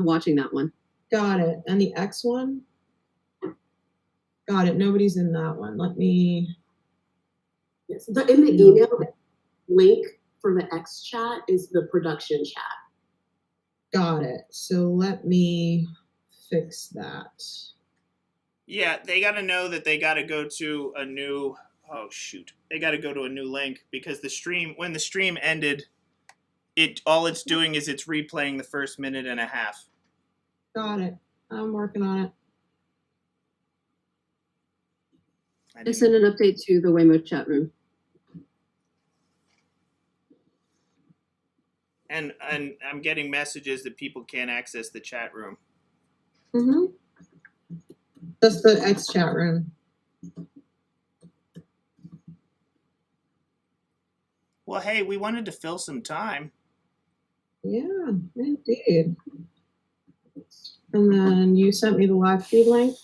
watching that one. Got it. And the X one? Got it. Nobody's in that one. Let me. Yes, but in the email link for the X chat is the production chat. Got it. So let me fix that. Yeah, they got to know that they got to go to a new. Oh shoot! They got to go to a new link because when the stream ended, all it's doing is it's replaying the first minute and a half. Got it. I'm working on it. I sent an update to the Waymo chat room. And I'm getting messages that people can't access the chat room. Mm-hmm. That's the X chat room. Well, hey, we wanted to fill some time. Yeah, indeed. And then you sent me the live feed link?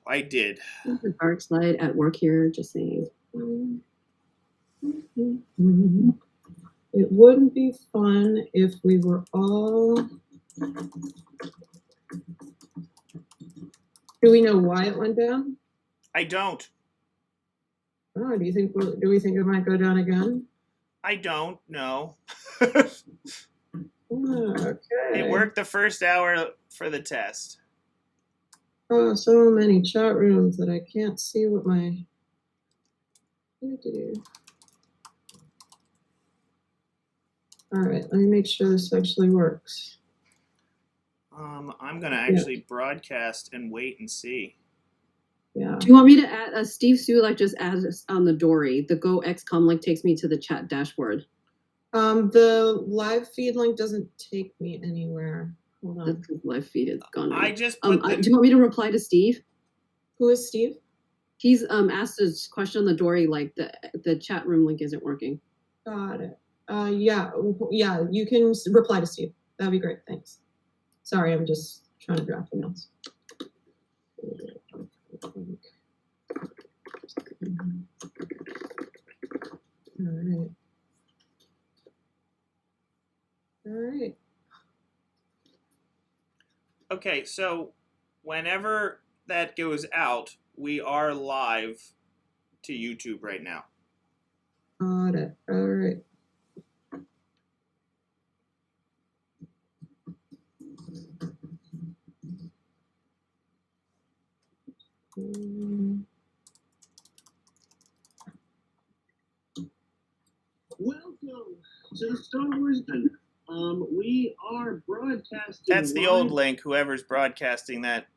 I did. There's a dark slide at work here, just saying. It wouldn't be fun if we were all... Do we know why it went down? I don't. Oh, do we think it might go down again? I don't know. Okay. It worked the first hour for the test. Oh, so many chat rooms that I can't see what my... All right, let me make sure this actually works. I'm going to actually broadcast and wait and see. Yeah. Do you want me to add Steve Sulek just add on the Dory? The Go XCOM link takes me to the chat dashboard. The live feed link doesn't take me anywhere. Hold on. The live feed is gone. I just do you want me to reply to Steve? Who is Steve? He's asked this question on the Dory, like the chat room link isn't working. Got it. Yeah, you can reply to Steve. That'd be great, thanks. Sorry, I'm just trying to draft emails. All right. Okay, so whenever that goes out, we are live to YouTube right now. Got it. All right. Welcome to Star Wars Dinner. We are broadcasting. That's the old link, whoever's broadcasting that.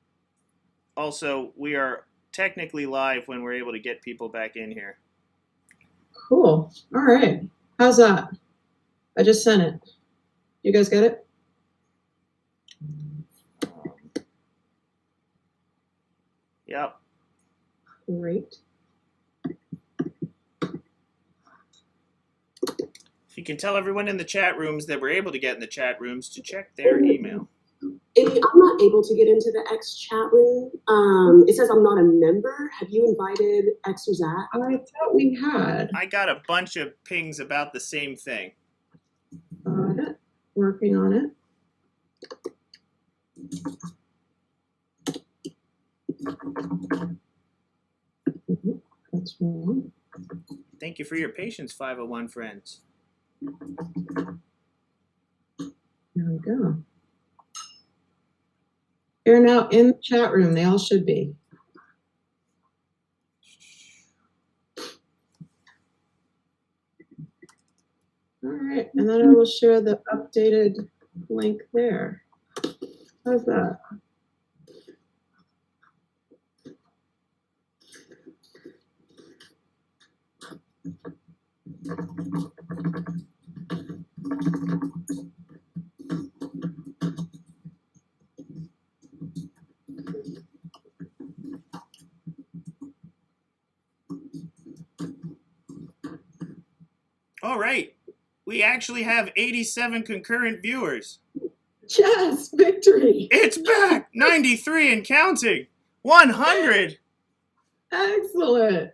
Also, we are technically live when we're able to get people back in here. Cool. All right. How's that? I just sent it. You guys get it? Yep. Great. If you can tell everyone in the chat rooms that we're able to get in the chat rooms to check their email. I'm not able to get into the X chat room. It says I'm not a member. Have you invited X or Zach? I thought we had. I got a bunch of pings about the same thing. Got it. Working on it. That's wrong. Thank you for your patience, 501 friends. There we go. They're now in the chat room. They all should be. All right, and then I will share the updated link there. How's that? All right. We actually have 87 concurrent viewers. Yes, victory. It's back. 93 and counting. 100. Excellent.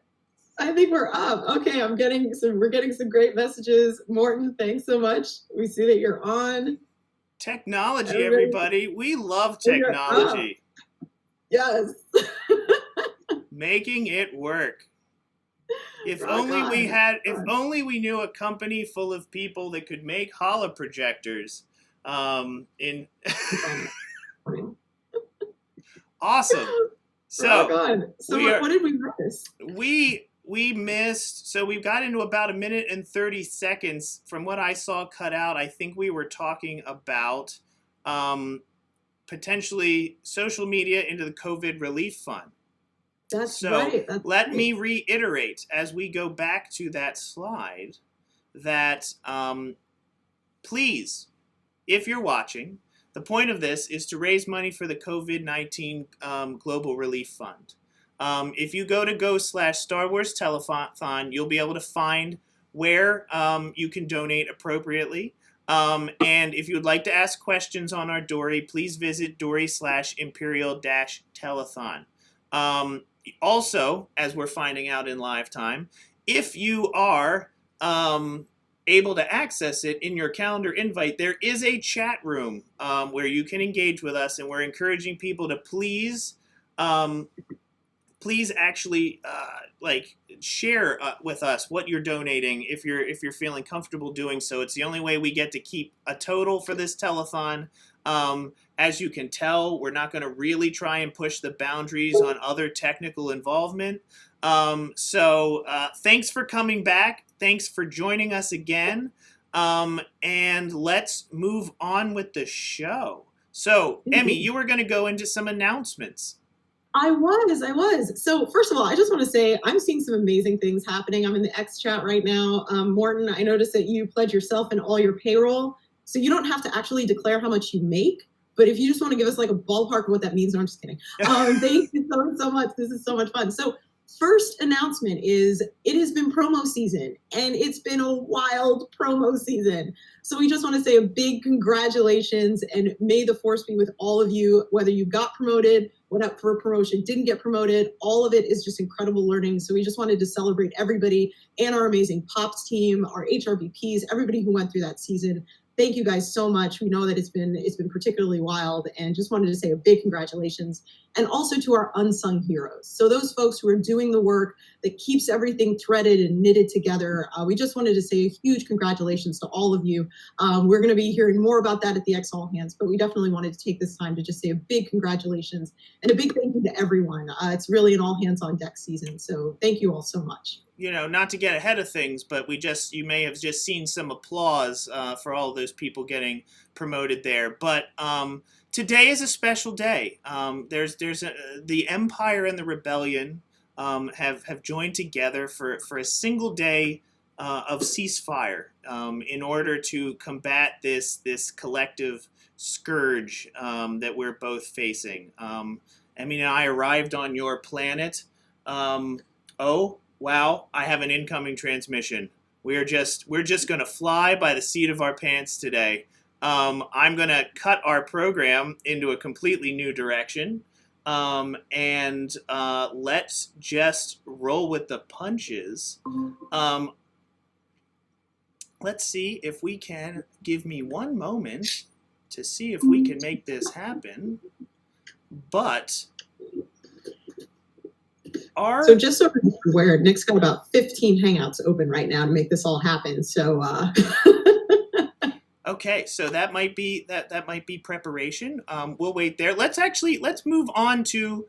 I think we're up. Okay, we're getting some great messages. Morton, thanks so much. We see that you're on. Technology, Everybody- everybody. We love We are up. technology. Yes. Making it work. If Rock only we on. had, if Rock on. only we knew a company full of people that could make holo projectors. In awesome. Rock So on. So we are- what did we miss? we missed. So we got into about 1 minute and 30 seconds from what I saw cut out. I think we were talking about potentially social media into the COVID relief fund. That's So right. That's let right. me reiterate as we go back to that slide that please, if you're watching, the point of this is to raise money for the COVID-19 Global Relief Fund. If you go/Star Wars Telethon, you'll be able to find where you can donate appropriately. And if you would like to ask questions on our Dory, please visit Dory/Imperial-Telethon. Also, as we're finding out in live time, if you are able to access it in your calendar invite, there is a chat room where you can engage with us, and we're encouraging people to please actually share with us what you're donating if you're feeling comfortable doing so. It's the only way we get to keep a total for this telethon. As you can tell, we're not going to really try and push the boundaries on other technical involvement. So thanks for coming back. Thanks for joining us again. And let's move on with the show. So, Emmy, you were going to go into some announcements. I was. So first of all, I just want to say I'm seeing some amazing things happening. I'm in the X chat right now. Morton, I noticed that you pledge yourself and all your payroll. So you don't have to actually declare how much you make. But if you just want to give us like a ballpark of what that means, no, I'm just kidding. Thank you so much. This is so much fun. So first announcement is it has been promo season, and it's been a wild promo season. So we just want to say a big congratulations, and may the force be with all of you, whether you got promoted, went up for a promotion, didn't get promoted. All of it is just incredible learning. So we just wanted to celebrate everybody and our amazing Pops team, our HRBPs, everybody who went through that season. Thank you guys so much. We know that it's been particularly wild, and just wanted to say a big congratulations. And also to our unsung heroes. So those folks who are doing the work that keeps everything threaded and knitted together, we just wanted to say a huge congratulations to all of you. We're going to be hearing more about that at the X All Hands, but we definitely wanted to take this time to just say a big congratulations and a big thank you to everyone. It's really an all hands on deck season. So thank you all so much. You know, not to get ahead of things, but you may have just seen some applause for all of those people getting promoted there. But today is a special day. The Empire and the Rebellion have joined together for a single day of ceasefire in order to combat this collective scourge that we're both facing. Emmy and I arrived on your planet. Oh, wow, I have an incoming transmission. We're just going to fly by the seat of our pants today. I'm going to cut our program into a completely new direction. And let's just roll with the punches. Let's see if we can, give me one moment to see if we can make this happen. But so just so you're aware, Nick's got about 15 Hangouts open right now to make this all happen. So okay, so that might be preparation. We'll wait there. Let's move on to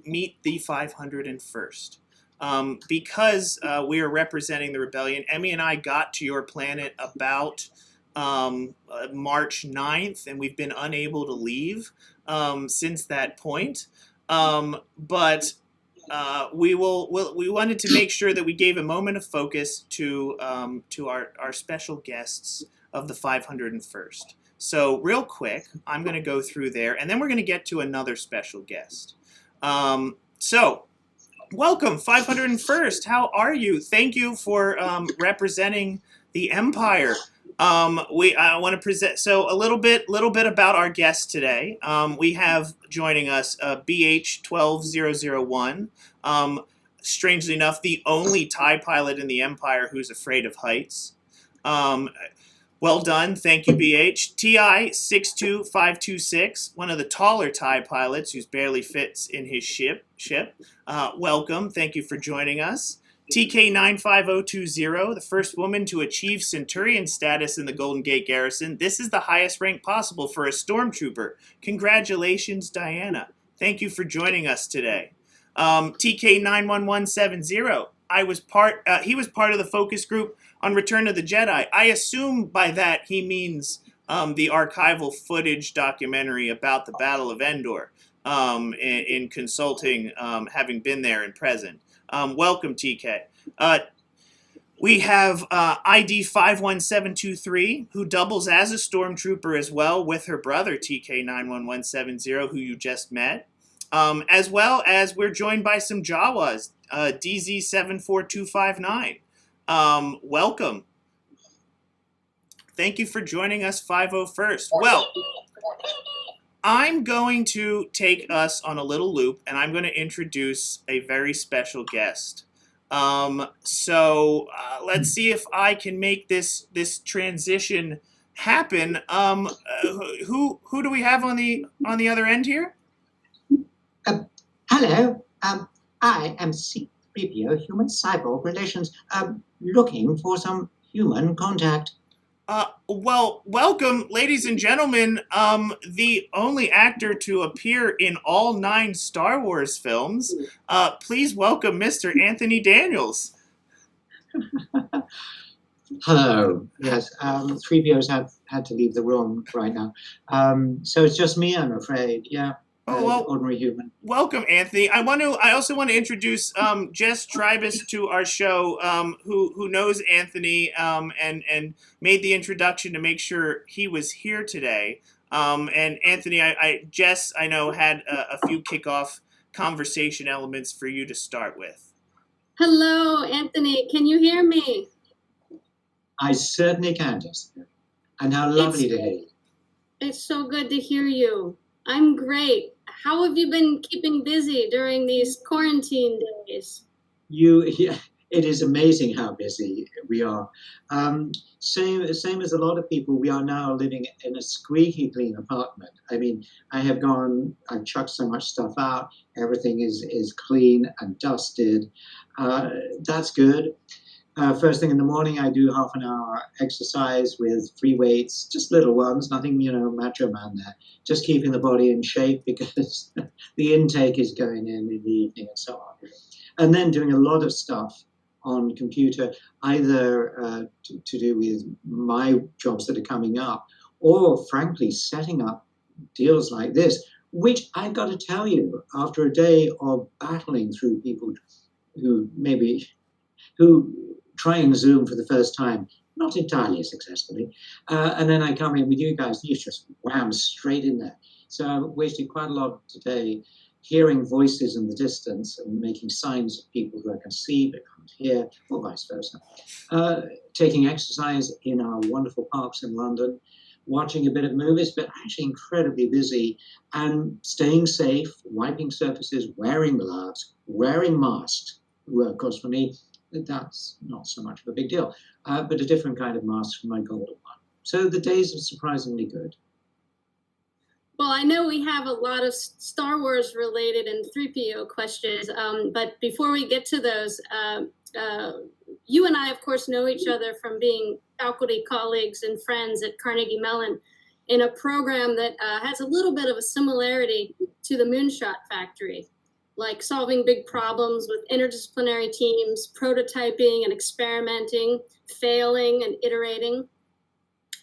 meet the 501st. Because we are representing the rebellion, Emmy and I got to your planet about March 9th, and we've been unable to leave since that point. But we wanted to make sure that we gave a moment of focus to our special guests of the 501st. So real quick, I'm going to go through there, and then we're going to get to another special guest. So welcome, 501st. How are you? Thank you for representing the Empire. I want to present a little bit about our guest today. We have joining us BH12001. Strangely enough, the only TIE pilot in the Empire who's afraid of heights. Well done. Thank you, BH. TI 62526, one of the taller TIE pilots who's barely fits in his ship. Welcome. Thank you for joining us. TK 95020, the first woman to achieve Centurion status in the Golden Gate Garrison. This is the highest rank possible for a stormtrooper. Congratulations, Diana. Thank you for joining us today. TK 91170. He was part of the focus group on Return of the Jedi. I assume by that he means the archival footage documentary about the Battle of Endor, in consulting, having been there and present. Welcome, TK. We have ID 51723, who doubles as a stormtrooper as well with her brother, TK 91170, who you just met. As well as we're joined by some Jawas, DZ 74259. Welcome. Thank you for joining us, 501st. Well, I'm going to take us on a little loop, and I'm going to introduce a very special guest. Let's see if I can make this transition happen. Who do we have on the other end here? Hello. I am C-3PO, Human Cyborg Relations. Looking for some human contact. Well, welcome, ladies and gentlemen, the only actor to appear in all 9 Star Wars films. Please welcome Mr. Anthony Daniels. Hello. Yes, 3POs have had to leave the room right now. So it's just me, I'm afraid. Yeah. Oh, well, ordinary human. Welcome, Anthony. I also want to introduce Jess Tribus to our show, who knows Anthony and made the introduction to make sure he was here today. And Anthony, Jess, I know had a few kickoff conversation elements for you to start with. Hello, Anthony. Can you hear me? I certainly can, Jessica. And how lovely to hear you. It's so good to hear you. I'm great. How have you been keeping busy during these quarantine days? Yeah, it is amazing how busy we are. Same as a lot of people, we are now living in a squeaky clean apartment. I mean, I've chucked so much stuff out. Everything is clean and dusted. That's good. First thing in the morning, I do half an hour exercise with free weights, just little ones, nothing, macho man there. Just keeping the body in shape because the intake is going in the evening and so on. And then doing a lot of stuff on computer, either to do with my jobs that are coming up, or frankly, setting up deals like this, which I've got to tell you, after a day of battling through people who trying Zoom for the first time, not entirely successfully. And then I come in with you guys, you just wham straight in there. So I wasted quite a lot today hearing voices in the distance and making signs of people who I can see but can't hear, or vice versa. Taking exercise in our wonderful parks in London, watching a bit of movies, but actually incredibly busy and staying safe, wiping surfaces, wearing gloves, wearing masks. Well, of course, for me, that's not so much of a big deal, but a different kind of mask from my golden one. So the days are surprisingly good. Well, I know we have a lot of Star Wars related and 3PO questions, but before we get to those, you and I, of course, know each other from being faculty colleagues and friends at Carnegie Mellon in a program that has a little bit of a similarity to the Moonshot Factory, like solving big problems with interdisciplinary teams, prototyping and experimenting, failing and iterating.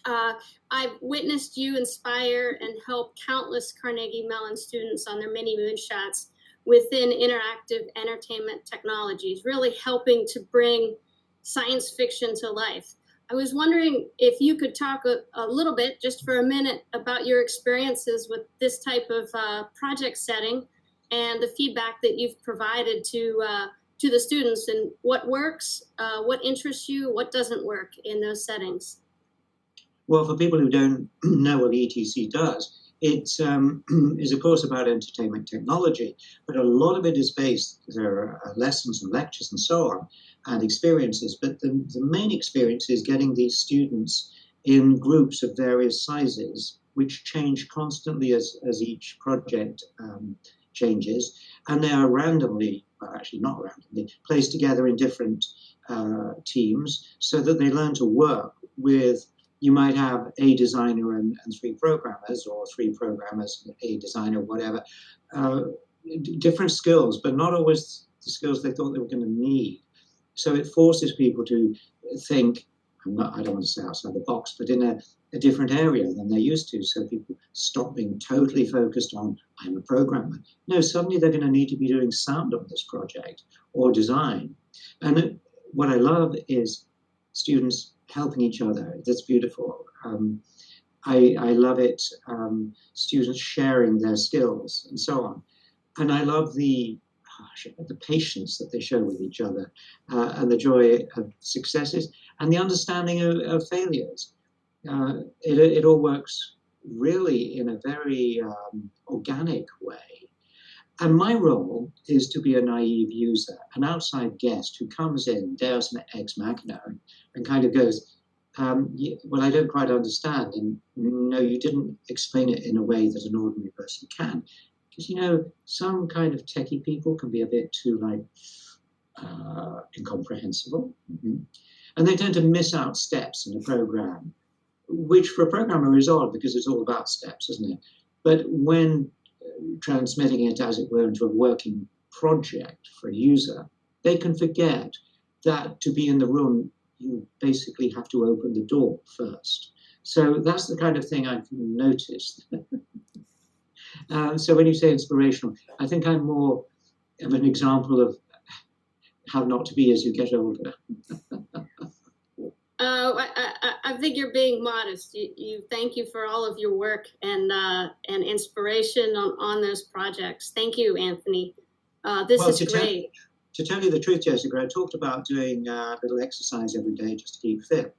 I've witnessed you inspire and help countless Carnegie Mellon students on their mini moonshots within interactive entertainment technologies, really helping to bring science fiction to life. I was wondering if you could talk a little bit, just for a minute, about your experiences with this type of project setting and the feedback that you've provided to the students, and what works, what interests you, what doesn't work in those settings. Well, for people who don't know what ETC does, it is, of course, about entertainment technology, but a lot of it is based, there are lessons and lectures and so on, and experiences, but the main experience is getting these students in groups of various sizes, which change constantly as each project changes, and they are randomly, well, actually not randomly, placed together in different teams so that they learn to work with. You might have a designer and three programmers, or three programmers and a designer, whatever. Different skills, but not always the skills they thought they were going to need. So it forces people to think, I don't want to say outside the box, but in a different area than they're used to. So people stop being totally focused on, I'm a programmer. No, suddenly they're going to need to be doing sound on this project or design. And what I love is students helping each other. That's beautiful. I love it, students sharing their skills and so on. And I love the patience that they show with each other, and the joy of successes and the understanding of failures. It all works really in a very organic way. And my role is to be a naive user, an outside guest who comes in, deus ex machina, and kind of goes, well, I don't quite understand. And no, you didn't explain it in a way that an ordinary person can. Because, you know, some kind of techie people can be a bit too, like, incomprehensible. Mm-hmm. And they tend to miss out steps in a program, which for a programmer is odd because it's all about steps, isn't it? But when transmitting it, as it were, into a working project for a user, they can forget that to be in the room, you basically have to open the door first. So that's the kind of thing I've noticed. So when you say inspirational, I think I'm more of an example of how not to be as you get older. I think you're being modest. You thank you for all of your work and inspiration on those projects. Thank you, Anthony. This is great. To tell you the truth, Jessica, I talked about doing a little exercise every day just to keep fit.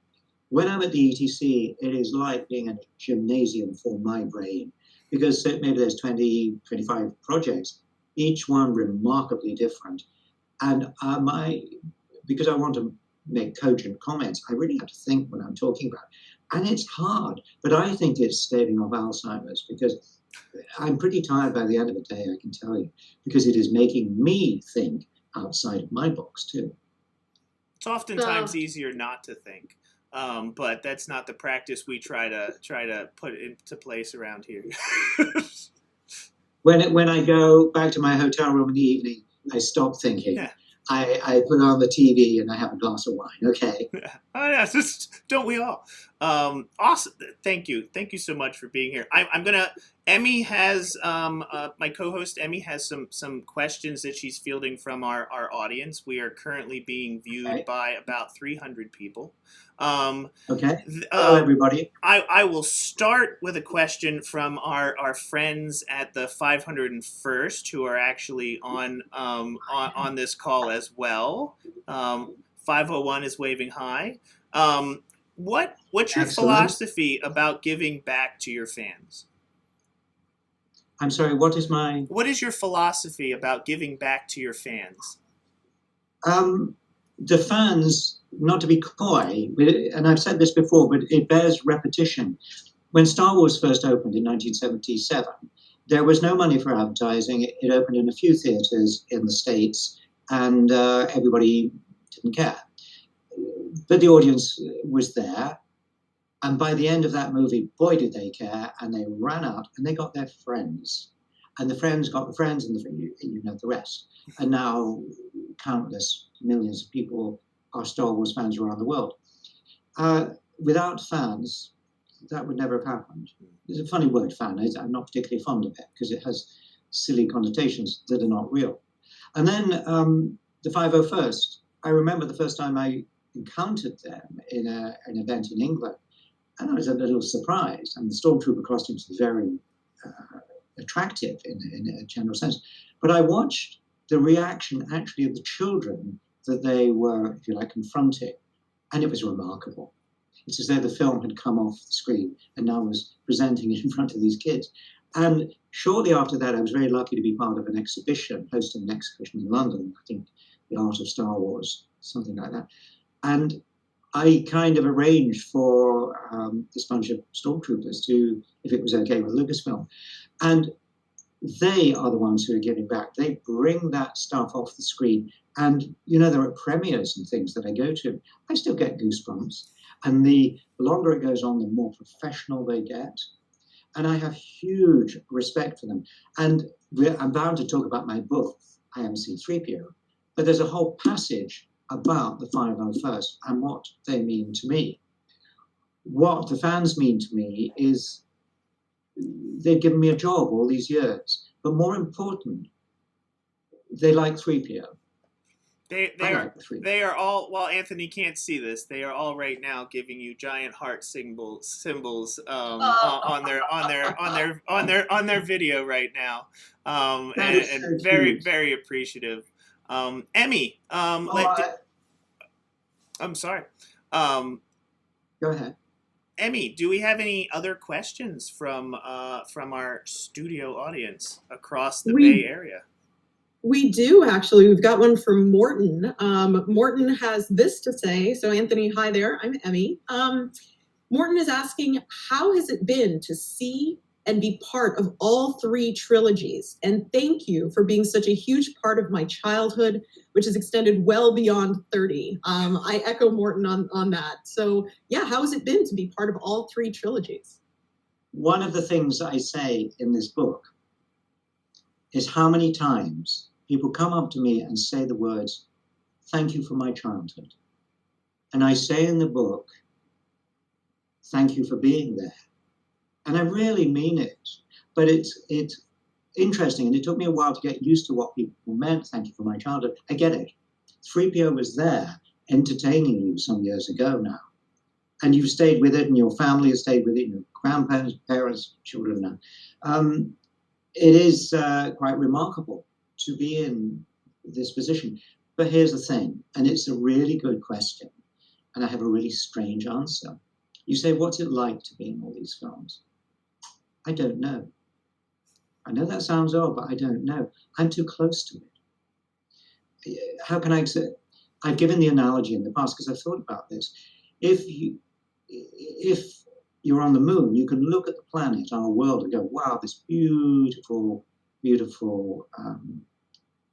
When I'm at the ETC, it is like being in a gymnasium for my brain, because maybe there's 20, 25 projects, each one remarkably different. And because I want to make cogent comments, I really have to think when I'm talking about it. And it's hard, but I think it's staving off Alzheimer's, because I'm pretty tired by the end of the day, I can tell you, because it is making me think outside of my box too. It's oftentimes easier not to think, but that's not the practice we try to put into place around here. When I go back to my hotel room in the evening, I stop thinking. Yeah. I put on the TV and I have a glass of wine. Okay. Oh yeah, don't we all? Awesome. Thank you so much for being here. I'm gonna. Emmy has my co-host Emmy has some questions that she's fielding from our audience. We are currently being viewed by about 300 people. Okay. Hello, everybody. I will start with a question from our friends at the 501st, who are actually on this call as well. 501 is waving hi. What's your philosophy about giving back to your fans? I'm sorry, what is your philosophy about giving back to your fans? The fans, not to be coy, and I've said this before, but it bears repetition. When Star Wars first opened in 1977, there was no money for advertising. It opened in a few theaters in the States, and everybody didn't care. But the audience was there. And by the end of that movie, boy, did they care. And they ran out and they got their friends. And the friends got the friends, and you know the rest. And now countless millions of people are Star Wars fans around the world. Without fans, that would never have happened. It's a funny word, fan. I'm not particularly fond of it because it has silly connotations that are not real. And then the 501st, I remember the first time I encountered them in an event in England. And I was a little surprised. And the Stormtrooper costumes are very attractive in a general sense. But I watched the reaction actually of the children that they were, if you like, confronting. And it was remarkable. It's as though the film had come off the screen and now was presenting it in front of these kids. And shortly after that, I was very lucky to be part of an exhibition, hosting an exhibition in London, I think The Art of Star Wars, something like that. And I kind of arranged for this bunch of stormtroopers to, if it was okay with Lucasfilm, and they are the ones who are giving back. They bring that stuff off the screen, and there are premieres and things that I go to. I still get goosebumps, and the longer it goes on, the more professional they get. And I have huge respect for them. And I'm bound to talk about my book, I Am C-3PO, but there's a whole passage about the 501st and what they mean to me. What the fans mean to me is they've given me a job all these years, but more important, they like 3PO. They are all, well, Anthony can't see this. They are all right now giving you giant heart symbols on their video right now, and So very cute. very appreciative. Emmy, I'm sorry. Go ahead. Emmy, do we have any other questions from our studio audience across the Bay Area? We do, actually. We've got one from Morton. Morton has this to say. So, Anthony, hi there. I'm Emmy. Morton is asking, how has it been to see and be part of all three trilogies? And thank you for being such a huge part of my childhood, which has extended well beyond 30. I echo Morton on that. So, yeah, how has it been to be part of all three trilogies? One of the things I say in this book is how many times people come up to me and say the words, "Thank you for my childhood." And I say in the book, "Thank you for being there." And I really mean it. But it's interesting, and it took me a while to get used to what people meant, "Thank you for my childhood." I get it. 3PO was there entertaining you some years ago now. And you've stayed with it, and your family has stayed with it, your grandparents, parents, children now. It is quite remarkable to be in this position. But here's the thing, and it's a really good question, and I have a really strange answer. You say, what's it like to be in all these films? I don't know. I know that sounds odd, but I don't know. I'm too close to it. How can I say? I've given the analogy in the past because I've thought about this. If you're on the moon, you can look at the planet, our world, and go, wow, this beautiful, beautiful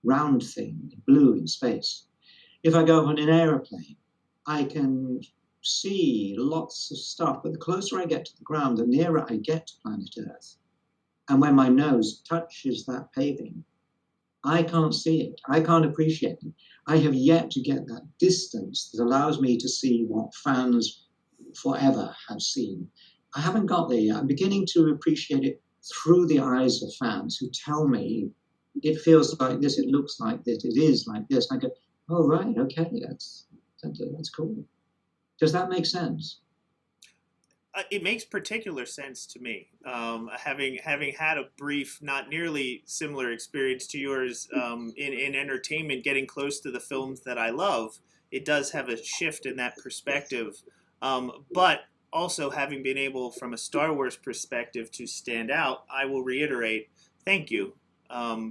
round thing, blue in space. If I go on an aeroplane, I can see lots of stuff, but the closer I get to the ground, the nearer I get to planet Earth. And when my nose touches that paving, I can't see it. I can't appreciate it. I have yet to get that distance that allows me to see what fans forever have seen. I haven't got there yet. I'm beginning to appreciate it through the eyes of fans who tell me it feels like this, it looks like this, it is like this. And I go, oh, right, okay, that's cool. Does that make sense? It makes particular sense to me. Having had a brief, not nearly similar experience to yours in entertainment, getting close to the films that I love, it does have a shift in that perspective. But also having been able, from a Star Wars perspective, to stand out, I will reiterate, thank you,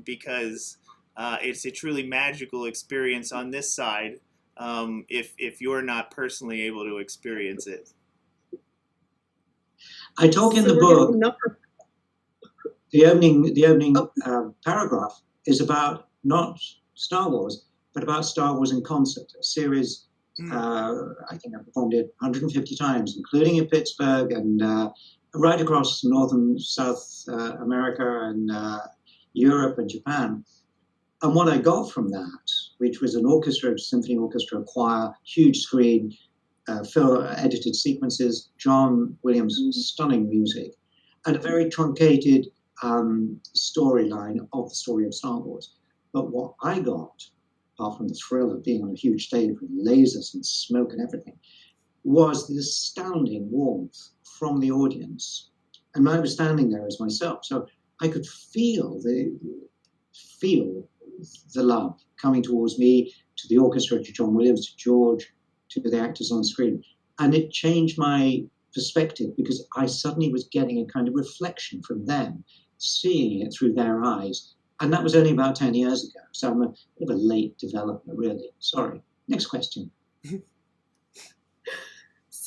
because it's a truly magical experience on this side. If you're not personally able to experience it. I talk in the book. The opening paragraph is about not Star Wars, but about Star Wars in Concert, a series. I think I performed it 150 times, including in Pittsburgh and right across North and South America and Europe and Japan. And what I got from that, which was an orchestra, symphony orchestra, choir, huge screen, edited sequences, John Williams' stunning music, and a very truncated storyline of the story of Star Wars. But what I got, apart from the thrill of being on a huge stage with lasers and smoke and everything, was the astounding warmth from the audience. And I was standing there as myself, so I could feel the love coming towards me, to the orchestra, to John Williams, to George, to the actors on screen. And it changed my perspective because I suddenly was getting a kind of reflection from them, seeing it through their eyes. And that was only about 10 years ago. So I'm a bit of a late developer, really. Sorry. Next question.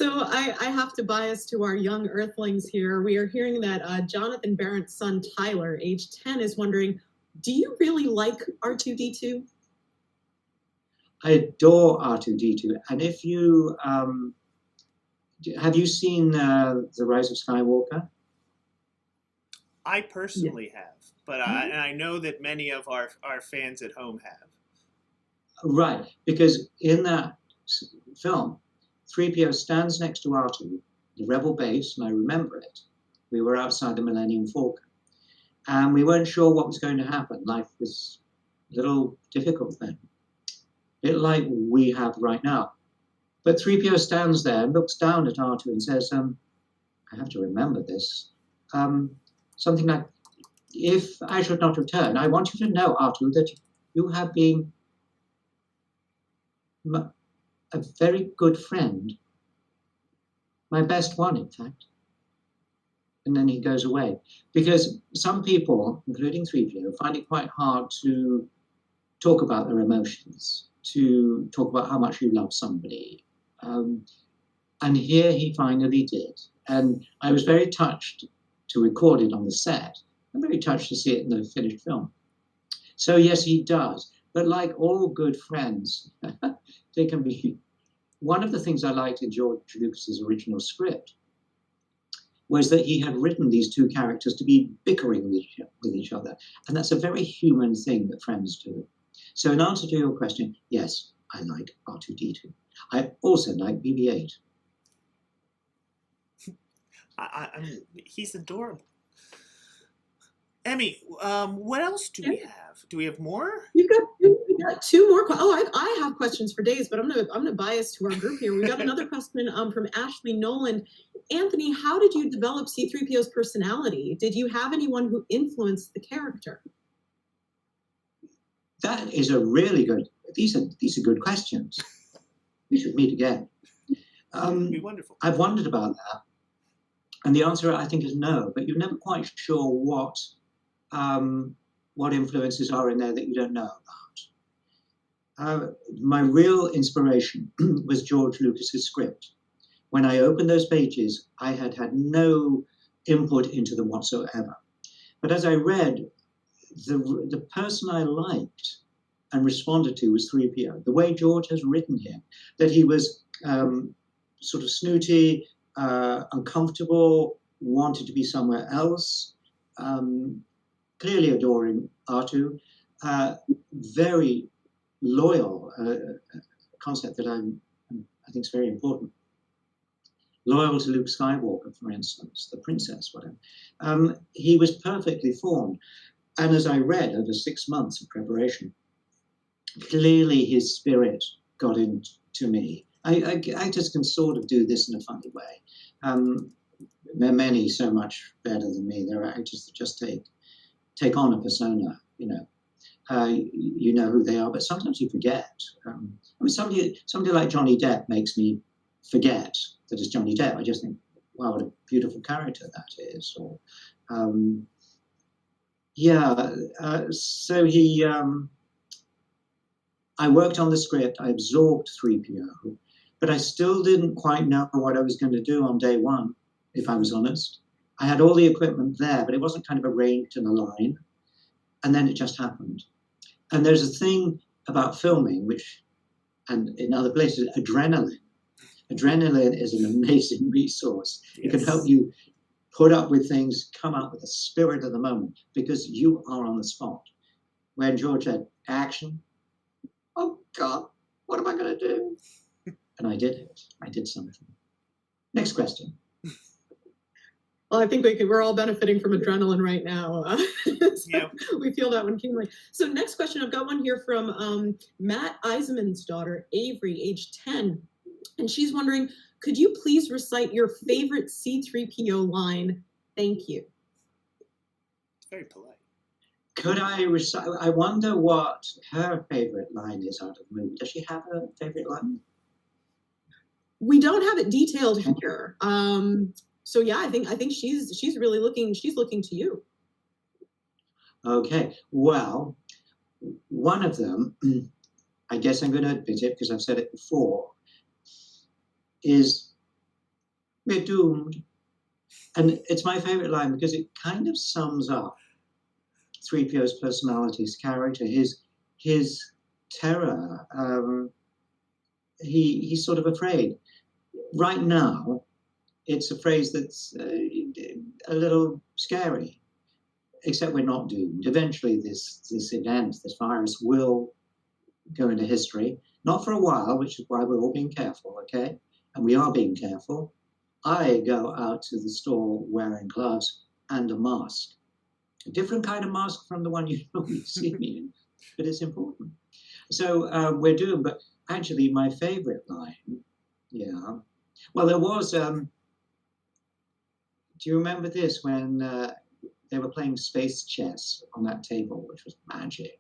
So I have to bias to our young Earthlings here. We are hearing that Jonathan Barrett's son Tyler, age 10, is wondering, do you really like R2D2? I adore R2D2, and if you have you seen The Rise of Skywalker? I personally have, but I know that many of our fans at home have. Right, because in that film, 3PO stands next to R2, the rebel base, and I remember it. We were outside the Millennium Falcon, and we weren't sure what was going to happen. Life was a little difficult then, a bit like we have right now. But 3PO stands there and looks down at R2 and says, I have to remember this. Something like, if I should not return, I want you to know, R2, that you have been a very good friend. My best one, in fact. And then he goes away. Because some people, including 3PO, find it quite hard to talk about their emotions, to talk about how much you love somebody. And here he finally did. And I was very touched to record it on the set. I'm very touched to see it in the finished film. So yes, he does. But like all good friends, they can be. One of the things I liked in George Lucas's original script was that he had written these two characters to be bickering with each other. And that's a very human thing that friends do. So in answer to your question, yes, I like R2D2. I also like BB-8. I mean, he's adorable. Emmy, what else do we have? Do we have more? We've got two more. I have questions for days, but I'm gonna bias to our group here. We got another question from Ashley Nolan. Anthony, how did you develop C-3PO's personality? Did you have anyone who influenced the character? That is a really good. These are good questions. We should meet again. It'd be wonderful. I've wondered about that, and the answer I think is no. But you're never quite sure what influences are in there that you don't know about. My real inspiration was George Lucas's script. When I opened those pages, I had no input into them whatsoever. But as I read, the person I liked and responded to was 3PO. The way George has written him, that he was sort of snooty, uncomfortable, wanted to be somewhere else, clearly adoring R2, very loyal, a concept that I think is very important. Loyal to Luke Skywalker, for instance, the princess, whatever. He was perfectly formed. And as I read over 6 months of preparation, clearly his spirit got into me. Actors can sort of do this in a funny way. There are many so much better than me. There are actors that just take on a persona, you know who they are, but sometimes you forget. I mean, somebody like Johnny Depp makes me forget that it's Johnny Depp. I just think, wow, what a beautiful character that is. Or, so he, I worked on the script, I absorbed 3PO, but I still didn't quite know what I was going to do on day one, if I was honest. I had all the equipment there, but it wasn't kind of arranged in a line. And then it just happened. And there's a thing about filming, and in other places, adrenaline. Adrenaline is an amazing resource. Yes. It can help you put up with things, come up with the spirit of the moment, because you are on the spot. When George said, action, oh God, what am I going to do? And I did it. I did something. Next question. Well, I think we're all benefiting from adrenaline right now. Yep. We feel that one keenly. So next question, I've got one here from Matt Eisenman's daughter, Avery, age 10. And she's wondering, could you please recite your favorite C-3PO line? Thank you. It's very polite. Could I recite? I wonder what her favorite line is out of the movie. Does she have a favorite line? We don't have it detailed here. So yeah, I think she's really looking to you. Okay. Well, one of them, I guess I'm going to admit it because I've said it before, is We're doomed. And it's my favorite line because it kind of sums up 3PO's personality, his character, his terror. He's sort of afraid. Right now, it's a phrase that's a little scary, except we're not doomed. Eventually, this event, this virus, will go into history. Not for a while, which is why we're all being careful, okay? And we are being careful. I go out to the store wearing gloves and a mask. A different kind of mask from the one you normally see me in, but it's important. So we're doomed, but actually my favorite line, yeah. Well, there was, do you remember this when they were playing space chess on that table, which was magic,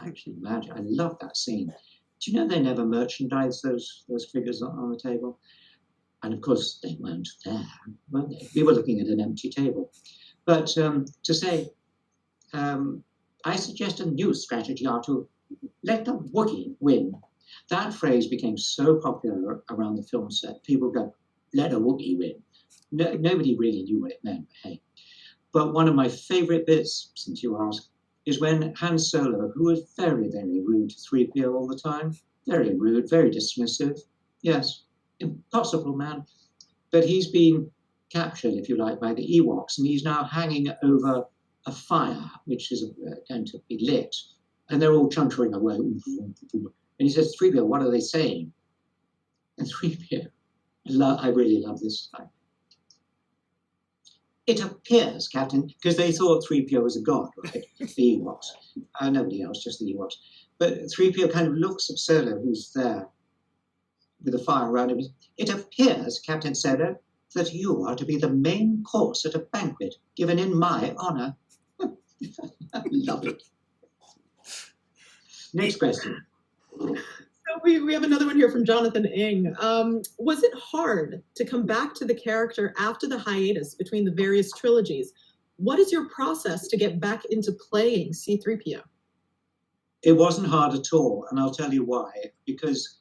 actually magic. I love that scene. Do you know they never merchandise those figures on the table? And of course, they weren't there, were they? We were looking at an empty table. But to say, I suggest a new strategy are to let the Wookiee win. That phrase became so popular around the film set. People go, let a Wookiee win. No, nobody really knew what it meant, but hey. But one of my favorite bits, since you asked, is when Han Solo, who was very, very rude to 3PO all the time, very rude, very dismissive, yes, impossible man, but he's been captured, if you like, by the Ewoks, and he's now hanging over a fire, which is going to be lit, and they're all chuntering away. And he says, 3PO, what are they saying? And 3PO, I really love this line. It appears, Captain, because they thought 3PO was a god, right? The Ewoks. Nobody else, just the Ewoks. But 3PO kind of looks at Solo, who's there with a fire around him. It appears, Captain Solo, that you are to be the main course at a banquet given in my honor. I love it. Next question. So we have another one here from Jonathan Ing. Was it hard to come back to the character after the hiatus between the various trilogies? What is your process to get back into playing C-3PO? It wasn't hard at all, and I'll tell you why. Because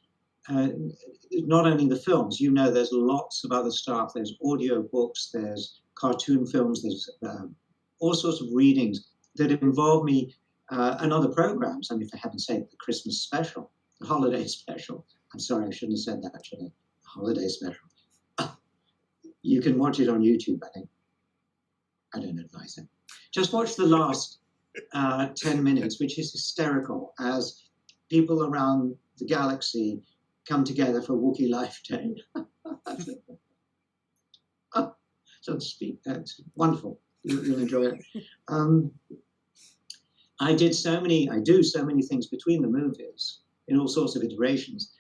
not only the films, you know, there's lots of other stuff. There's audio books, there's cartoon films, there's all sorts of readings that involve me and other programs. I mean, for heaven's sake, the Christmas special, the holiday special. I'm sorry, I shouldn't have said that, should I? The holiday special. You can watch it on YouTube, I think. I don't advise it. Just watch the last 10 minutes, which is hysterical, as people around the galaxy come together for Wookiee Life Day. It's wonderful. You'll enjoy it. I do so many things between the movies in all sorts of iterations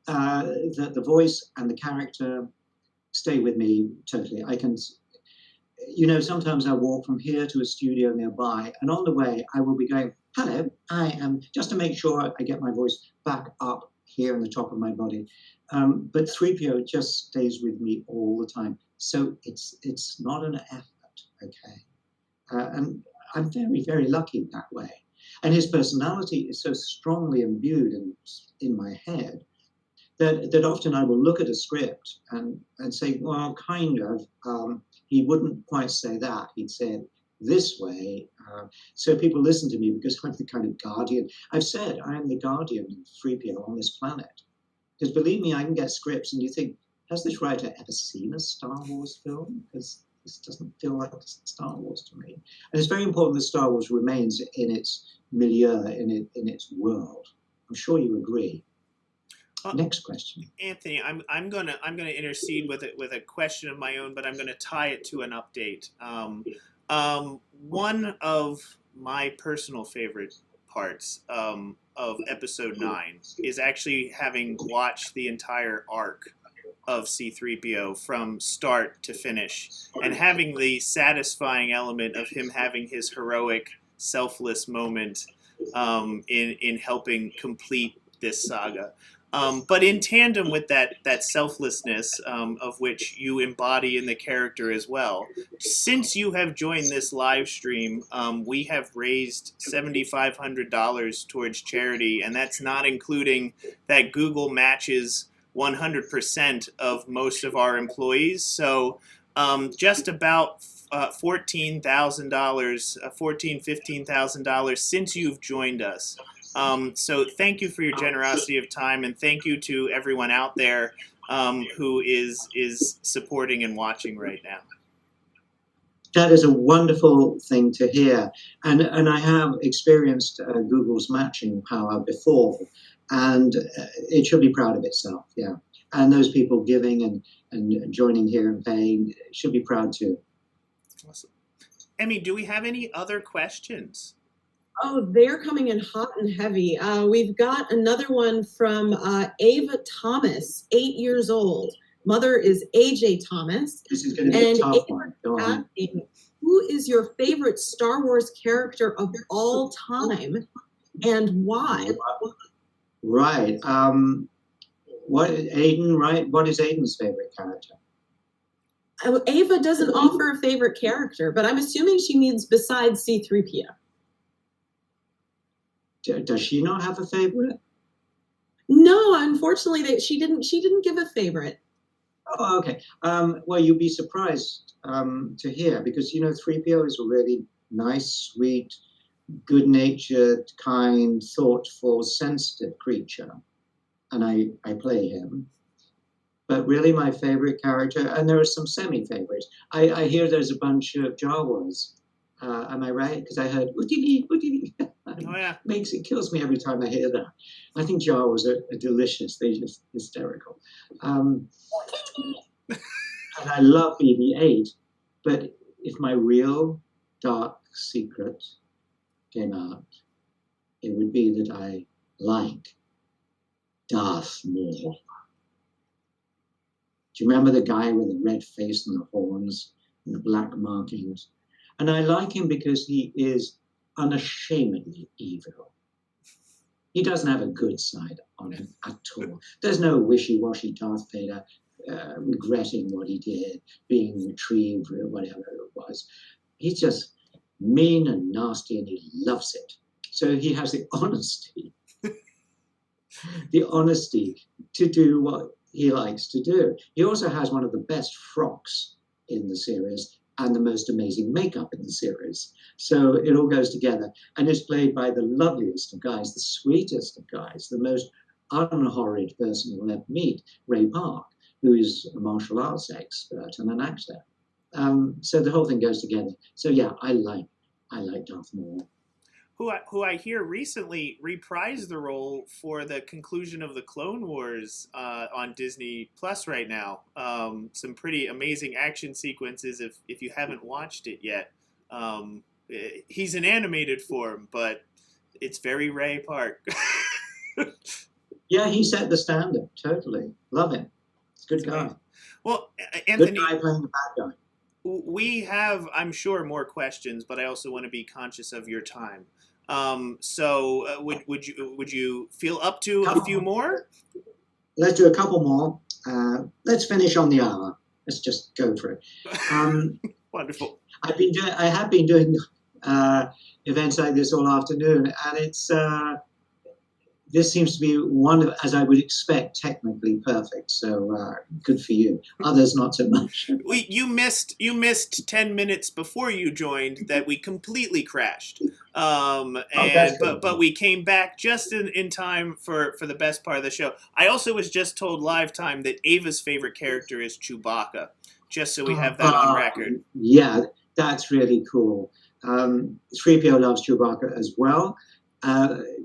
that the voice and the character stay with me totally. I can, you know, sometimes I walk from here to a studio nearby, and on the way I will be going, hello, I am, just to make sure I get my voice back up here in the top of my body. But 3PO just stays with me all the time. So it's not an effort, okay? And I'm very, very lucky that way. And his personality is so strongly imbued in my head that often I will look at a script and say, well, kind of, he wouldn't quite say that. He'd say it this way. So people listen to me because I'm the kind of guardian. I've said I am the guardian of 3PO on this planet. Because believe me, I can get scripts and you think, has this writer ever seen a Star Wars film? Because this doesn't feel like Star Wars to me. And it's very important that Star Wars remains in its milieu, in its world. I'm sure you agree. Next question. Anthony, I'm gonna intercede with a question of my own, but I'm gonna tie it to an update. One of my personal favorite parts of Episode 9 is actually having watched the entire arc of C-3PO from start to finish, and having the satisfying element of him having his heroic, selfless moment in helping complete this saga. But in tandem with that selflessness of which you embody in the character as well, since you have joined this live stream, we have raised $7,500 towards charity, and that's not including that Google matches 100% of most of our employees. So just about $14,000, $15,000 since you've joined us. So thank you for your generosity of time, and thank you to everyone out there who is supporting and watching right now. That is a wonderful thing to hear. And I have experienced Google's matching power before, and it should be proud of itself, yeah. And those people giving and joining here and paying should be proud too. Awesome. Emmy, do we have any other questions? Oh, they're coming in hot and heavy. We've got another one from Ava Thomas, 8 years old. Mother is AJ Thomas. This is going to be a tough one. Go on. Asking, who is your favorite Star Wars character of all time, and why? Right. What Aiden? Right. What is Aiden's favorite character? Ava doesn't offer a favorite character, but I'm assuming she means besides C-3PO. Does she not have a favorite? No, unfortunately, she didn't give a favorite. Oh, okay. Well, you'll be surprised to hear, because 3PO is a really nice, sweet, good-natured, kind, thoughtful, sensitive creature, and I play him. But really, my favorite character, and there are some semi-favorites. I hear there's a bunch of Jawas. Am I right? Because I heard "Udili, Udili." Oh yeah. It kills me every time I hear that. I think Jawas are delicious. They're just hysterical. And I love BB-8. But if my real dark secret came out, it would be that I like Darth Maul. Do you remember the guy with the red face and the horns and the black markings? And I like him because he is unashamedly evil. He doesn't have a good side on him at all. There's no wishy-washy Darth Vader regretting what he did, being retrieved, or whatever it was. He's just mean and nasty, and he loves it. So he has the honesty to do what he likes to do. He also has one of the best frocks in the series and the most amazing makeup in the series. So it all goes together, and it's played by the loveliest of guys, the sweetest of guys, the most unhorrid person you'll ever meet, Ray Park, who is a martial arts expert and an actor. So the whole thing goes together. So yeah, I like Darth Maul. Who I hear recently reprised the role for the conclusion of the Clone Wars on Disney Plus right now. Some pretty amazing action sequences if you haven't watched it yet. He's in animated form, but it's very Ray Park. Yeah, he set the standard, totally. Love him. It's a good guy. Amazing. Well, Anthony, good guy playing the bad guy. We have, I'm sure, more questions, but I also want to be conscious of your time. So would you feel up to a few more? Let's do a couple more. Let's finish on the hour. Let's just go for it. Wonderful. I have been doing events like this all afternoon, and it's this seems to be one of, as I would expect, technically perfect. So good for you. Others not so much. You missed 10 minutes before you joined that we completely crashed. But we came back just in time for the best part of the show. I also was just told live time that Ava's favorite character is Chewbacca, just so we have that on record. Yeah, that's really cool. 3PO loves Chewbacca as well.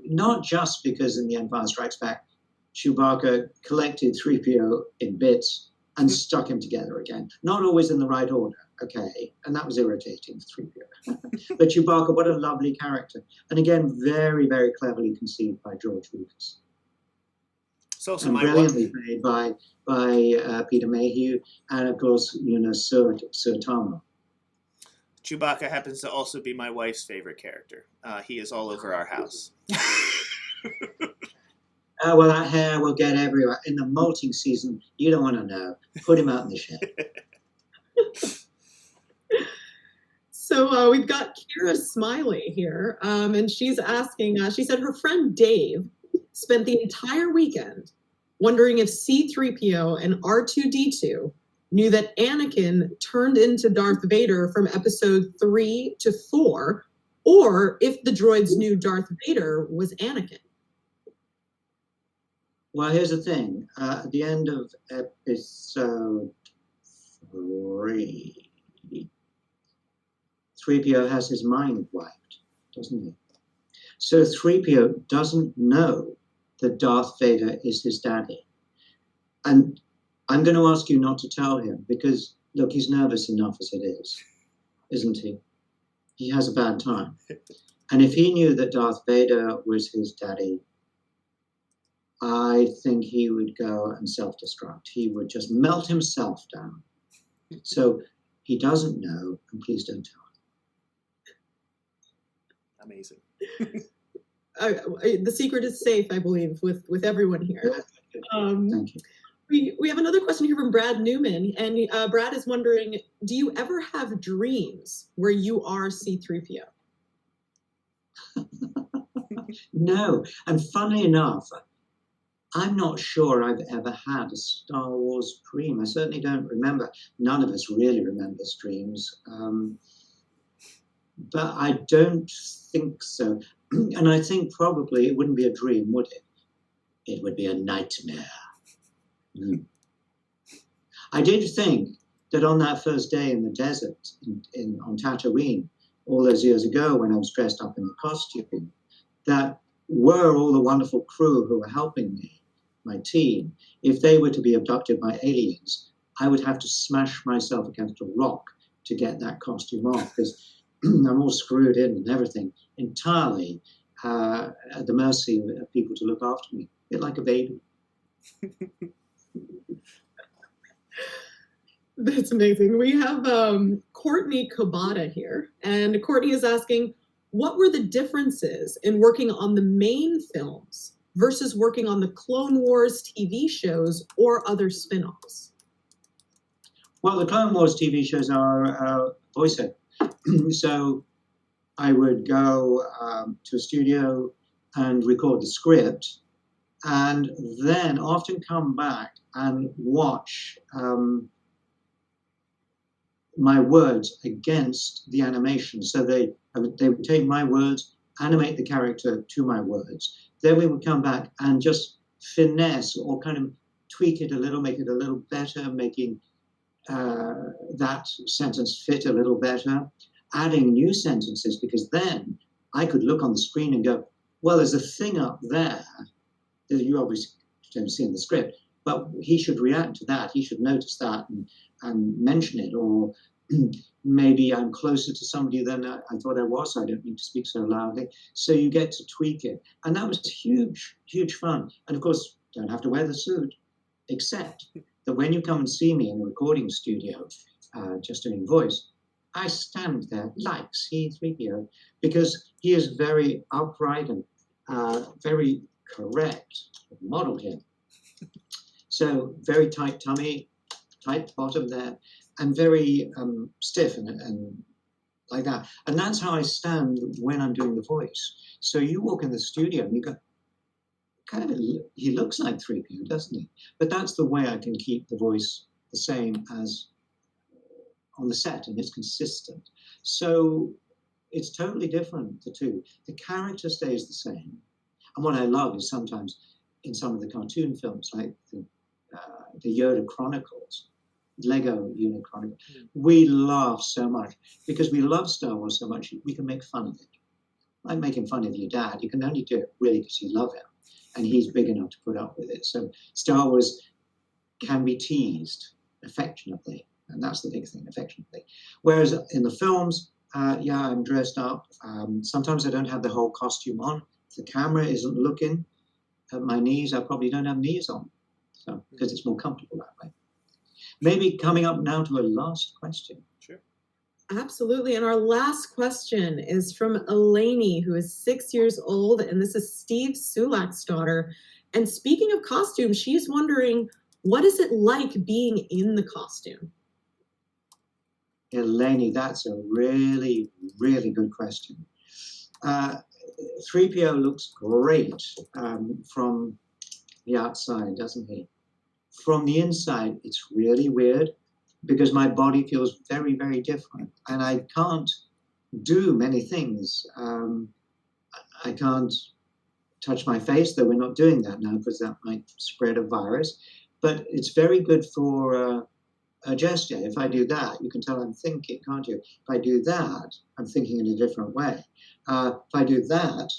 Not just because in The Empire Strikes Back, Chewbacca collected 3PO in bits and stuck him together again. Not always in the right order, okay? And that was irritating for 3PO. But Chewbacca, what a lovely character. And again, very, very cleverly conceived by George Lucas. It's also and brilliantly played by Peter Mayhew and, of course, Sir Tama. Chewbacca happens to also be my wife's favorite character. He is all over our house. Well, that hair will get everywhere. In the molting season, you don't want to know. Put him out in the shed. So we've got Kira Smiley here, and she's asking, she said her friend Dave spent the entire weekend wondering if C-3PO and R2-D2 knew that Anakin turned into Darth Vader from episode 3 to 4, or if the droids knew Darth Vader was Anakin. Well, here's the thing. At the end of episode 3, 3PO has his mind wiped, doesn't he? So 3PO doesn't know that Darth Vader is his daddy. And I'm going to ask you not to tell him because, look, he's nervous enough as it is, isn't he? He has a bad time. And if he knew that Darth Vader was his daddy, I think he would go and self-destruct. He would just melt himself down. So he doesn't know, and please don't tell him. Amazing. The secret is safe, I believe, with everyone here. Thank you. We have another question here from Brad Newman, and Brad is wondering, do you ever have dreams where you are C-3PO? No, and funnily enough, I'm not sure I've ever had a Star Wars dream. I certainly don't remember. None of us really remember dreams. But I don't think so. And I think probably it wouldn't be a dream, would it? It would be a nightmare. I did think that on that first day in the desert on Tatooine, all those years ago when I was dressed up in the costume, that were all the wonderful crew who were helping me, my team, if they were to be abducted by aliens, I would have to smash myself against a rock to get that costume off because I'm all screwed in and everything, entirely at the mercy of people to look after me, a bit like a baby. That's amazing. We have Courtney Kabata here, and Courtney is asking, what were the differences in working on the main films versus working on the Clone Wars TV shows or other spin-offs? Well, the Clone Wars TV shows are voiceover. So I would go to a studio and record the script and then often come back and watch my words against the animation. So they would take my words, animate the character to my words. Then we would come back and just finesse or kind of tweak it a little, make it a little better, making that sentence fit a little better, adding new sentences, because then I could look on the screen and go, well, there's a thing up there that you obviously don't see in the script, but he should react to that. He should notice that and mention it. Or maybe I'm closer to somebody than I thought I was, so I don't need to speak so loudly. So you get to tweak it. And that was huge, huge fun. And of course, don't have to wear the suit, except that when you come and see me in the recording studio, just doing voice, I stand there like C-3PO because he is very upright and very correct. Model him. So very tight tummy, tight bottom there, and very stiff and like that. And that's how I stand when I'm doing the voice. So you walk in the studio and you go, kind of, he looks like 3PO, doesn't he? But that's the way I can keep the voice the same as on the set, and it's consistent. So it's totally different, the two. The character stays the same. And what I love is sometimes in some of the cartoon films, like the Yoda Chronicles, Lego Yoda Chronicles, we laugh so much because we love Star Wars so much, we can make fun of it. Like making fun of your dad, you can only do it really because you love him and he's big enough to put up with it. So Star Wars can be teased affectionately, and that's the big thing, affectionately. Whereas in the films, yeah, I'm dressed up. Sometimes I don't have the whole costume on. If the camera isn't looking at my knees, I probably don't have knees on, so because it's more comfortable that way. Maybe coming up now to a last question. Sure. Absolutely. And our last question is from Eleni, who is 6 years old, and this is Steve Sulak's daughter. And speaking of costumes, she's wondering, what is it like being in the costume? Eleni, that's a really, really good question. 3PO looks great from the outside, doesn't he? From the inside, it's really weird because my body feels very, very different, and I can't do many things. I can't touch my face, though we're not doing that now because that might spread a virus. But it's very good for a gesture. If I do that, you can tell I'm thinking, can't you? If I do that, I'm thinking in a different way. If I do that,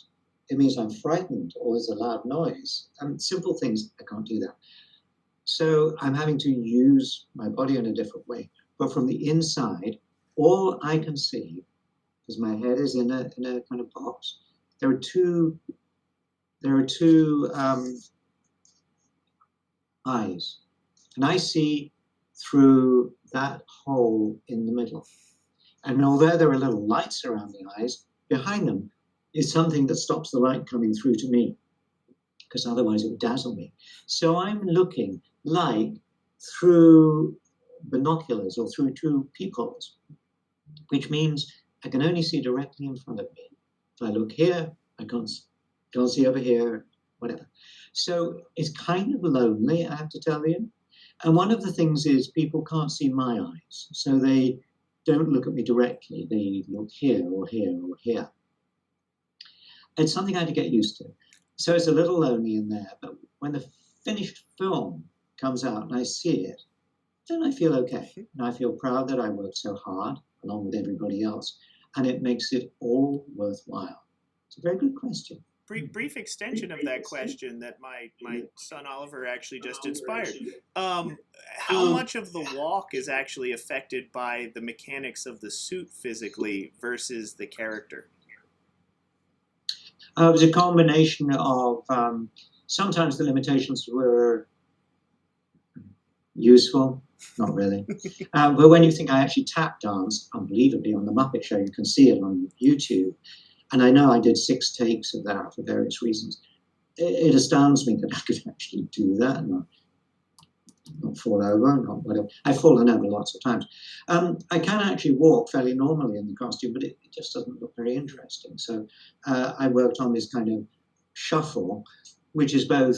it means I'm frightened or there's a loud noise. Simple things, I can't do that. So I'm having to use my body in a different way. But from the inside, all I can see, because my head is in a kind of box, there are two eyes, and I see through that hole in the middle. And although there are little lights around the eyes, behind them is something that stops the light coming through to me, because otherwise it would dazzle me. So I'm looking like through binoculars or through two peepholes, which means I can only see directly in front of me. If I look here, I can't see over here, whatever. So it's kind of lonely, I have to tell you. And one of the things is people can't see my eyes, so they don't look at me directly. They look here or here or here. It's something I had to get used to. So it's a little lonely in there, but when the finished film comes out and I see it, then I feel okay. And I feel proud that I worked so hard along with everybody else, and it makes it all worthwhile. It's a very good question. Brief extension of that question that my son Oliver actually just inspired. How much of the walk is actually affected by the mechanics of the suit physically versus the character? It was a combination of sometimes the limitations were useful, not really. But when you think I actually tap dance unbelievably on the Muppet Show, you can see it on YouTube. And I know I did 6 takes of that for various reasons. It astounds me that I could actually do that and not fall over, not whatever. I've fallen over lots of times. I can actually walk fairly normally in the costume, but it just doesn't look very interesting. So I worked on this kind of shuffle, which is both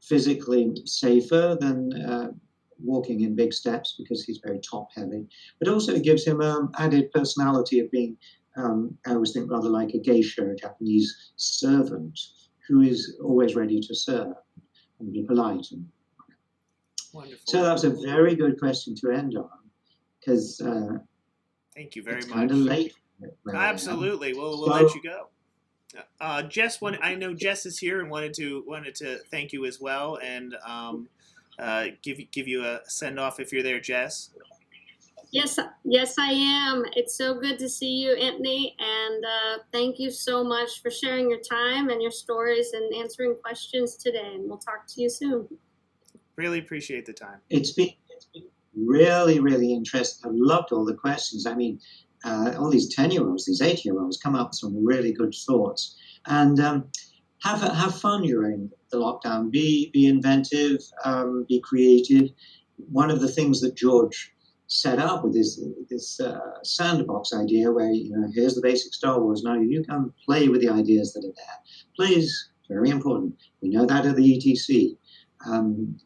physically safer than walking in big steps because he's very top heavy, but also it gives him an added personality of being I always think rather like a geisha, a Japanese servant who is always ready to serve and be polite. And wonderful. So that was a very good question to end on, because thank you very much. Kind of late. Absolutely, we'll let you go. Jess, I know Jess is here and wanted to thank you as well, and give you a send off if you're there, Jess. Yes, I am. It's so good to see you, Anthony, and thank you so much for sharing your time and your stories and answering questions today, and we'll talk to you soon. Really appreciate the time. It's been really, really interesting. I've loved all the questions. I mean, all these 10-year-olds, these 8-year-olds come up with some really good thoughts. And have fun during the lockdown. Be inventive, be creative. One of the things that George set up with this sandbox idea where, here's the basic Star Wars, now you can play with the ideas that are there. Play is very important. We know that at the ETC.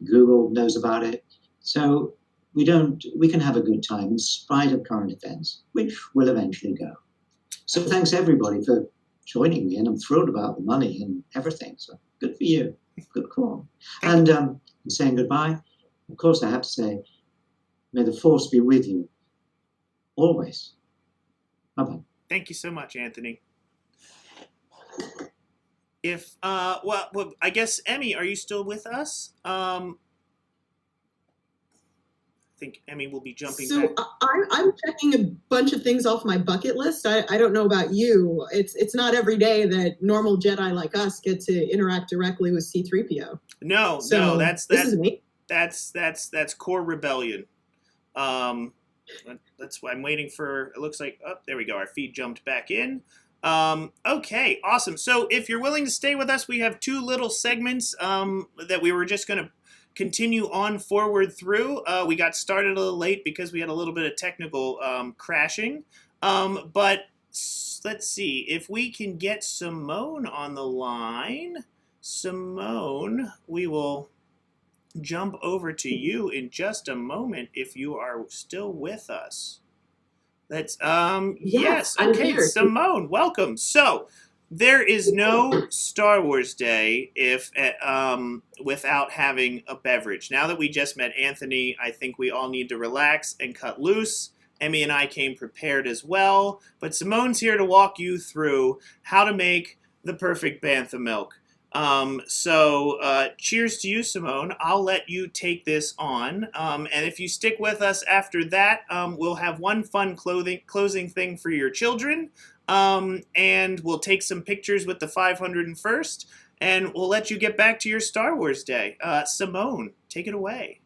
Google knows about it. So we can have a good time in spite of current events, which will eventually go. So thanks everybody for joining me, and I'm thrilled about the money and everything. So good for you. Good call. And I'm saying goodbye. Of course, I have to say, may the force be with you always. Bye-bye. Thank you so much, Anthony. If well, I guess Emmy, are you still with us? I think Emmy will be jumping back. So I'm checking a bunch of things off my bucket list. I don't know about you. It's not every day that normal Jedi like us get to interact directly with C-3PO. No, this is amazing. That's core rebellion. That's why I'm waiting for. It looks like there we go. Our feed jumped back in. Okay, awesome. So if you're willing to stay with us, we have 2 little segments that we were just going to continue on forward through. We got started a little late because we had a little bit of technical crashing. But let's see if we can get Simone on the line. Simone, we will jump over to you in just a moment if you are still with us. That's yes, I'm okay, here. Simone, welcome. So there is no Star Wars Day if without having a beverage. Now that we just met Anthony, I think we all need to relax and cut loose. Emmy and I came prepared as well, but Simone's here to walk you through how to make the perfect bantha milk. Cheers to you, Simone. I'll let you take this on. And if you stick with us after that, we'll have one fun closing thing for your children. And we'll take some pictures with the 501st, and we'll let you get back to your Star Wars Day. Simone, take it away.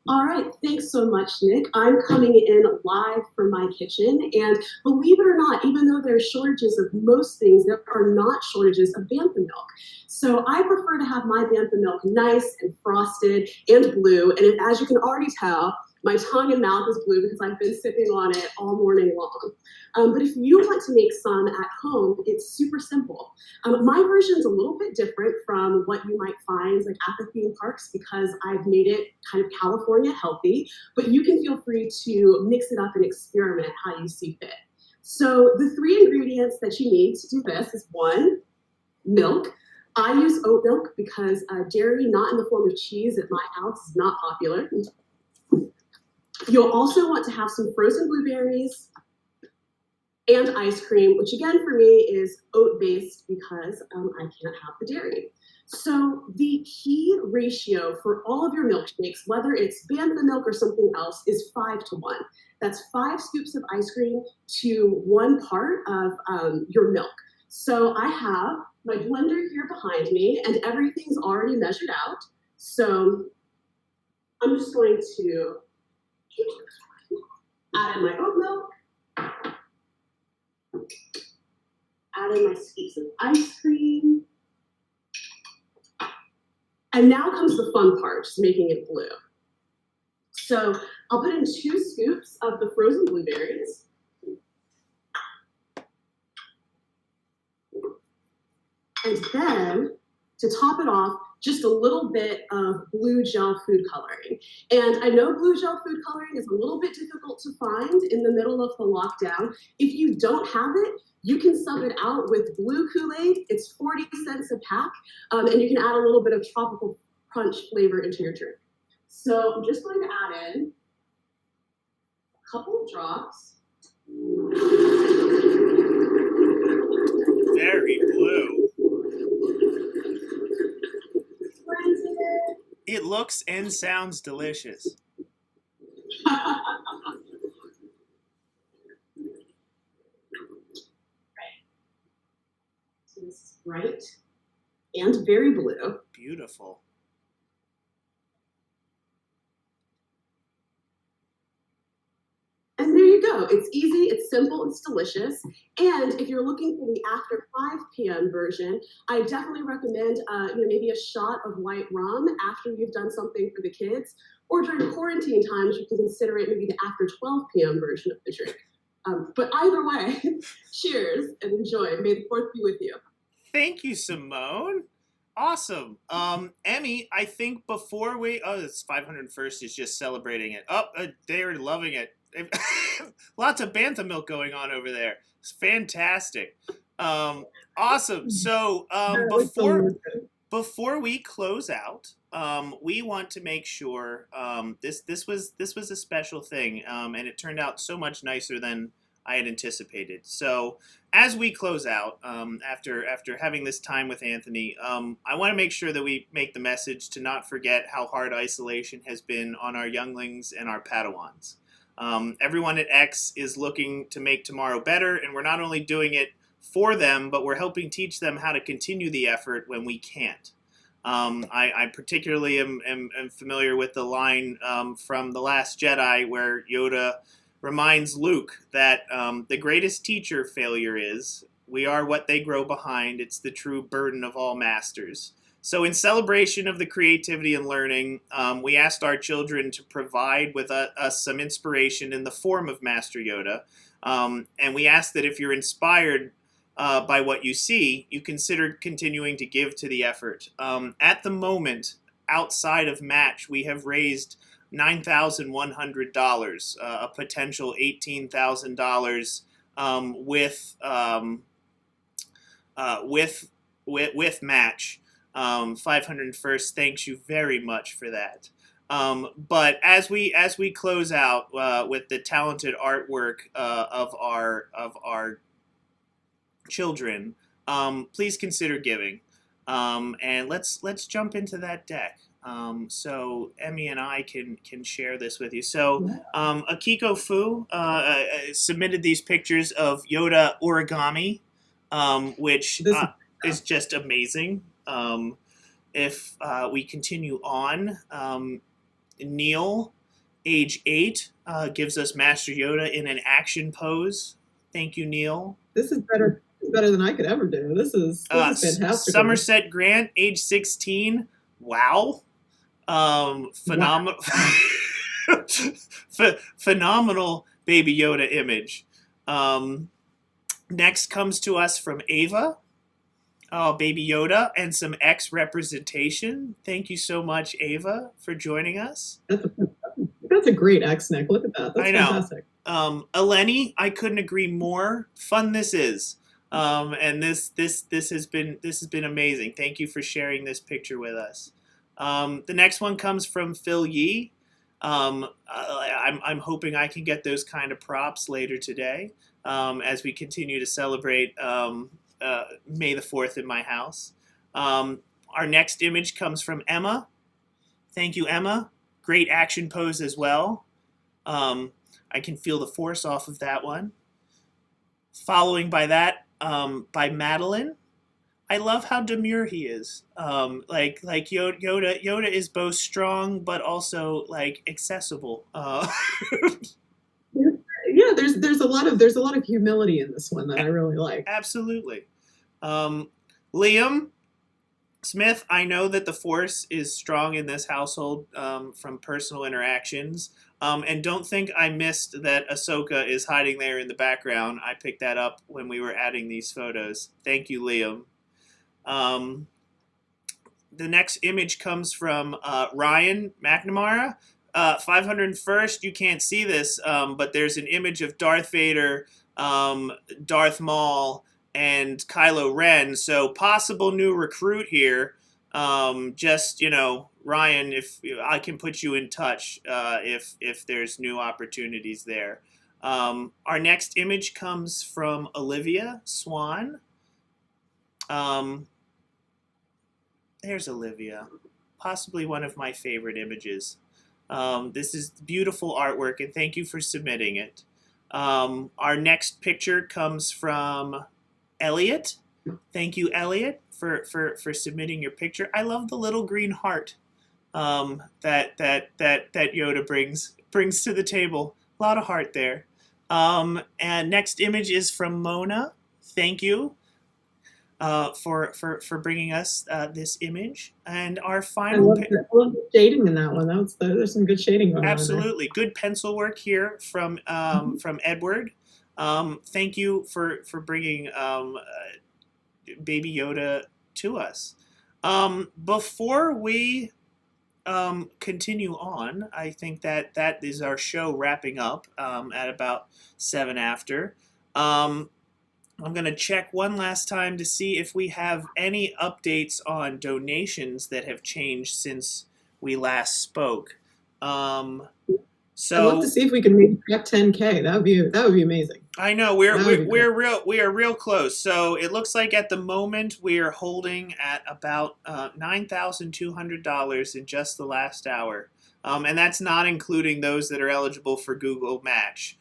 All right, thanks so much, Nick. I'm coming in live from my kitchen, and believe it or not, even though there are shortages of most things, there are not shortages of bantha milk. So I prefer to have my bantha milk nice and frosted and blue, and as you can already tell, my tongue and mouth is blue because I've been sipping on it all morning long. But if you want to make some at home, it's super simple. My version is a little bit different from what you might find like at the theme parks because I've made it kind of California healthy, but you can feel free to mix it up and experiment how you see fit. So the 3 ingredients that you need to do this is 1, milk. I use oat milk because dairy not in the form of cheese at my house is not popular. You'll also want to have some frozen blueberries and ice cream, which again for me is oat-based because I can't have the dairy. So the key ratio for all of your milkshakes, whether it's bantha milk or something else, is 5-to-1. That's 5 scoops of ice cream to 1 part of your milk. So I have my blender here behind me and everything's already measured out. So I'm just going to add in my oat milk, add in my scoops of ice cream, and now comes the fun part, just making it blue. So I'll put in 2 scoops of the frozen blueberries. And then, to top it off, just a little bit of blue gel food coloring. And I know blue gel food coloring is a little bit difficult to find in the middle of the lockdown. If you don't have it, you can sub it out with blue Kool-Aid. It's 40 cents a pack, and you can add a little bit of tropical punch flavor into your drink. So I'm just going to add in a couple of drops. Very blue. It looks and sounds delicious. So this is bright and very blue. Beautiful. And there you go. It's easy, it's simple, it's delicious. And if you're looking for the after 5 p.m. version, I definitely recommend maybe a shot of white rum after you've done something for the kids. Or during quarantine times, you can consider it maybe the after 12 p.m. version of the drink. But either way, cheers and enjoy. May the 4th be with you. Thank you, Simone. Awesome. Emmy, I think before it's 501st is just celebrating it. They're loving it. Lots of bantha milk going on over there. It's fantastic. Awesome. So before we close out, we want to make sure this was a special thing, and it turned out so much nicer than I had anticipated. So as we close out, after having this time with Anthony, I want to make sure that we make the message to not forget how hard isolation has been on our younglings and our Padawans. Everyone at X is looking to make tomorrow better, and we're not only doing it for them, but we're helping teach them how to continue the effort when we can't. I particularly am familiar with the line from The Last Jedi where Yoda reminds Luke that the greatest teacher failure is, we are what they grow behind. It's the true burden of all masters. So in celebration of the creativity and learning, we asked our children to provide with us some inspiration in the form of Master Yoda. And we asked that if you're inspired by what you see, you consider continuing to give to the effort. At the moment, outside of match, we have raised $9,100, a potential $18,000 with match. 501st thanks you very much for that. But as we close out with the talented artwork of our children, please consider giving. And let's jump into that deck. So Emmy and I can share this with you. So Akiko Fu submitted these pictures of Yoda origami, which is just amazing. If we continue on, Neil, age 8, gives us Master Yoda in an action pose. Thank you, Neil. This is better than I could ever do. This is fantastic. Somerset Grant, age 16. Wow. Phenomenal. Wow. Phenomenal Baby Yoda image. Next comes to us from Ava. Oh, Baby Yoda and some X representation. Thank you so much, Ava, for joining us. That's a great X, Nick. Look at that. That's fantastic. Eleni, I couldn't agree more. Fun this is. And this has been amazing. Thank you for sharing this picture with us. The next one comes from Phil Yee. I'm hoping I can get those kind of props later today as we continue to celebrate May the 4th in my house. Our next image comes from Emma. Thank you, Emma. Great action pose as well. I can feel the force off of that one. Following by that, by Madeline. I love how demure he is. Like Yoda is both strong but also like accessible. Yeah, there's a lot of humility in this one that I really like. Absolutely. Liam Smith, I know that the Force is strong in this household from personal interactions. And don't think I missed that Ahsoka is hiding there in the background. I picked that up when we were adding these photos. Thank you, Liam. The next image comes from Ryan McNamara. 501st, you can't see this, but there's an image of Darth Vader, Darth Maul, and Kylo Ren. So possible new recruit here. Just, Ryan, if I can put you in touch if there's new opportunities there. Our next image comes from Olivia Swan. There's Olivia, possibly one of my favorite images. This is beautiful artwork, and thank you for submitting it. Our next picture comes from Elliot. Thank you, Elliot, for submitting your picture. I love the little green heart that Yoda brings to the table. A lot of heart there. And next image is from Mona. Thank you for bringing us this image. And our final. I love the shading in that one. There's some good shading going on. Absolutely, good pencil work here from Edward. Thank you for bringing Baby Yoda to us. Before we continue on, I think that is our show wrapping up at about 7 after. I'm going to check one last time to see if we have any updates on donations that have changed since we last spoke. So I'd love to see if we can maybe crack 10K. That would be amazing. I know we are real close. So it looks like at the moment we are holding at about $9,200 in just the last hour, and that's not including those that are eligible for Google Match.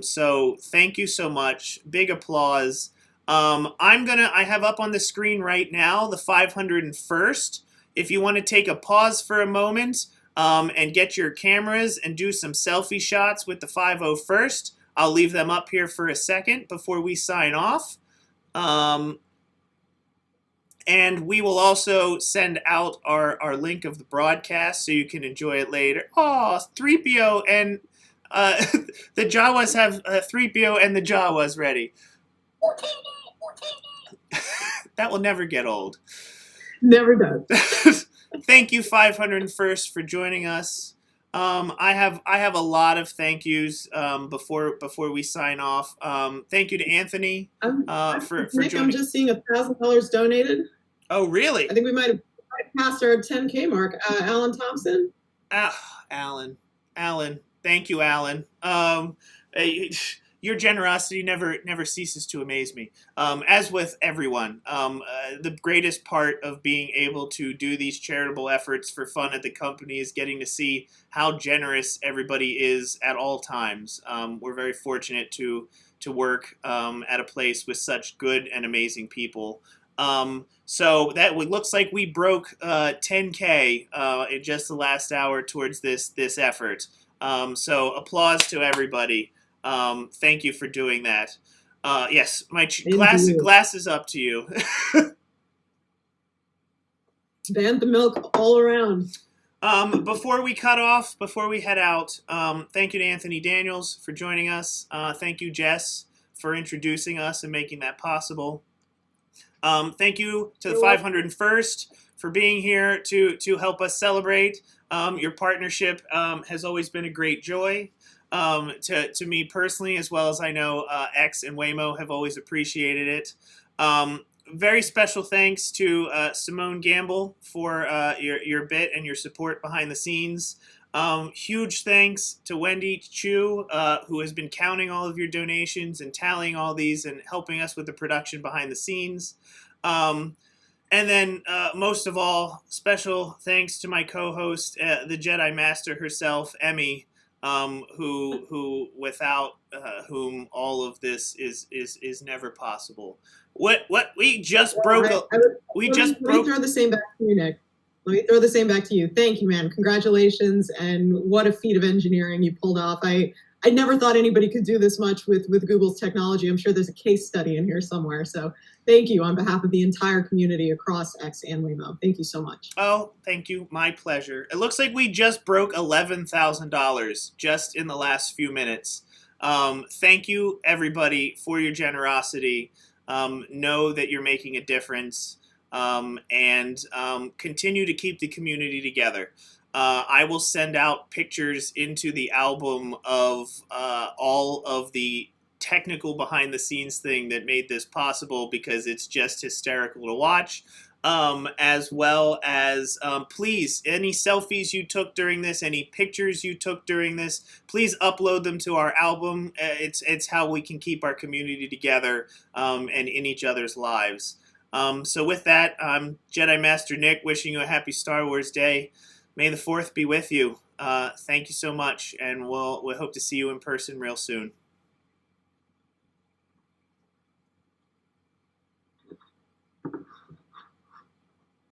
So thank you so much. Big applause. I have up on the screen right now the 501st. If you want to take a pause for a moment and get your cameras and do some selfie shots with the 501st, I'll leave them up here for a second before we sign off. And we will also send out our link of the broadcast so you can enjoy it later. Oh, 3PO and the Jawas have 3PO and the Jawas ready. That will never get old. Never does. Thank you, 501st, for joining us. I have a lot of thank yous before we sign off. Thank you to Anthony for Nick, joining. I'm just seeing $1,000 donated. Oh, really? I think we might have passed our 10K mark. Alan Thompson. Alan, thank you, Alan. Your generosity never ceases to amaze me. As with everyone, the greatest part of being able to do these charitable efforts for fun at the company is getting to see how generous everybody is at all times. We're very fortunate to work at a place with such good and amazing people. So that looks like we broke 10K in just the last hour towards this effort. So applause to everybody. Thank you for doing that. Yes, my glass is up to you. Bantha milk all around. Before we cut off, before we head out, thank you to Anthony Daniels for joining us. Thank you, Jess, for introducing us and making that possible. Thank you to the 501st for being here to help us celebrate. Your partnership has always been a great joy to me personally, as well as I know X and Waymo have always appreciated it. Very special thanks to Simone Gamble for your bit and your support behind the scenes. Huge thanks to Wendy Chu, who has been counting all of your donations and tallying all these and helping us with the production behind the scenes. And then, most of all, special thanks to my co-host, the Jedi Master herself, Emmy, who without whom all of this is never possible. What we just broke. Let me throw the same back to you, Nick. Let me throw the same back to you. Thank you, man. Congratulations, and what a feat of engineering you pulled off. I never thought anybody could do this much with Google's technology. I'm sure there's a case study in here somewhere. So thank you on behalf of the entire community across X and Waymo. Thank you so much. Oh, thank you. My pleasure. It looks like we just broke $11,000 just in the last few minutes. Thank you, everybody, for your generosity. Know that you're making a difference, and continue to keep the community together. I will send out pictures into the album of all of the technical behind the scenes thing that made this possible, because it's just hysterical to watch. As well as, please, any selfies you took during this, any pictures you took during this, please upload them to our album. It's how we can keep our community together and in each other's lives. So with that, I'm Jedi Master Nick, wishing you a happy Star Wars Day. May the 4th be with you. Thank you so much, and we'll hope to see you in person real soon.